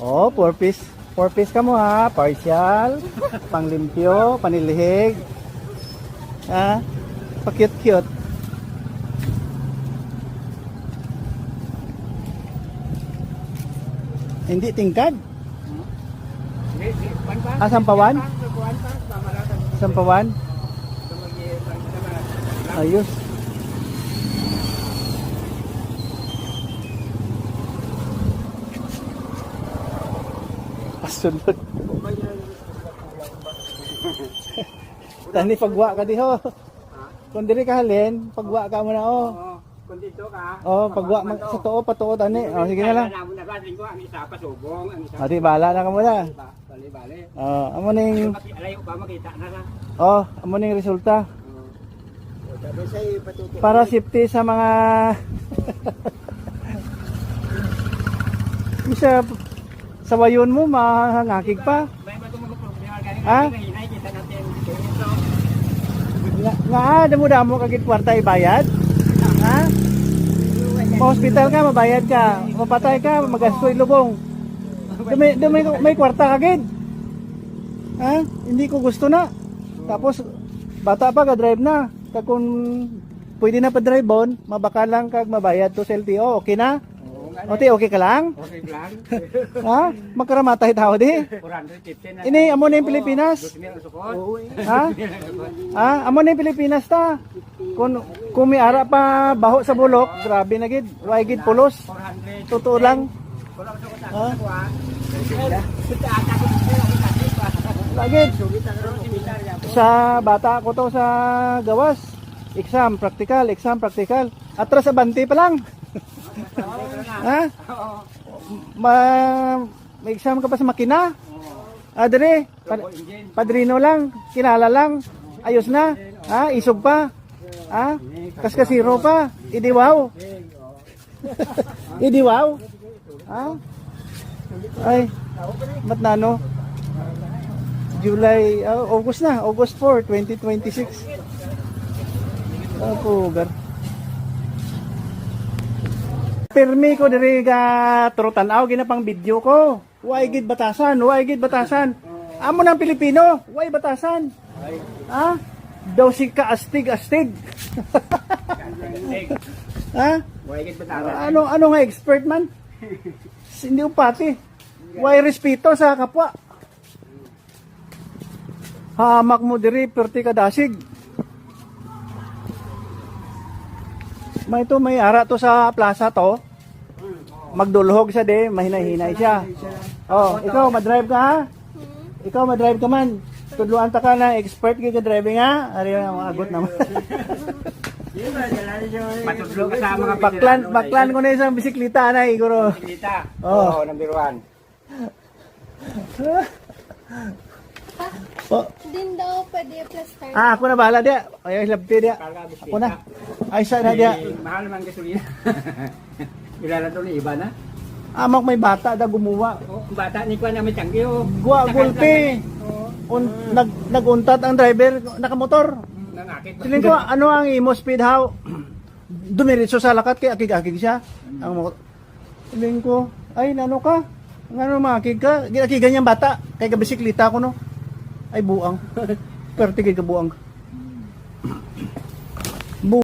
Oh, 4 piece. 4 piece ka mo ha. Partial, panglimpyo, panilihig. Ha? Pa-cute-cute. Hindi tingkad. Sampawan? Sampawan? Ayos. Pasunod. Tani pagwa ka diho. Kung diri ka halin, pagwa ka muna oh. Kung dito ka. Oh, pagwa sa tuo patuo tani. Oh, sige na lang. Ang isa pasubong, ang isa. Ati bala na ka muna. Bali. Oh, amo ning Alayo pa makita na ka. oh, amo ning resulta. Para safety sa mga isa sa wayon mo mahangakig pa. Ha? Nga damo-damo kagit kwarta ibayad. Ha? Pa-hospital ka, mabayad ka. Mapatay ka, magastoy lubong. May kwarta kagid. Ha? Hindi ko gusto na. Tapos bata pa ka drive na. Kag kung pwede na pa drive on, mabakalang kag mabayad to sa LTO. Okay na? Okay ka lang? Okay lang. Ha? Magkaramatay tao di. 450 na. Ini amo na yung Pilipinas. Ha? Ha? Amo na yung Pilipinas ta. Kung may ara pa baho sa bulok, grabe na gid. Way gid pulos. 400. Totoo lang. Ha? Lagid. Sa bata ko to sa gawas. Exam, practical. Atras sa banti pa lang. Ha? May exam ka pa sa makina? Dire, padrino lang, kilala lang, ayos na. Ha? Isog pa. Ha? Kaskasiro pa. Idiwaw. Idiwaw. Ha? Ay, mat na no? July, August na, August 4, 2026. Pugar. Permi ko diri ka turutanaw ginapang video ko. Way gid batasan. Amo nang Pilipino, way batasan. Ha? Daw si ka astig. Ha? Way gid batasan. Ano nga expert man? Hindi upati. Way respeto sa kapwa. Hamak mo diri perti ka dasig. May ara to sa plaza to. Magdulhog siya de, mahina-hinay siya. Oh, ikaw madrive ka ha? Ikaw madrive ka man. Tudluan ta ka na expert ka driving ha? Ari ang agot naman. Matudlo ka sa mga Baklan ko na isang bisikleta na iguro. Bisikleta. Oh. Number 1. Oh. Din daw pwede plus card. Ako na bahala dia. Ay labti dia. Ako na. Ay sa na dia. Mahal naman gasolina. Ilala to ni iba na. Amak may bata da gumawa. Oh, bata ni kuan na may tanggi oh. Gwa gulpi. Naguntat ang driver nakamotor. Nangakit. Siling ko ano ang imo speed how? Dumiretso sa lakat kay akig-akig siya. Ang siling ko, ay nano ka? Ngano makig ka? Ginakigan niyang bata kay bisikleta ko no. Ay buang. Perti kay kabuang.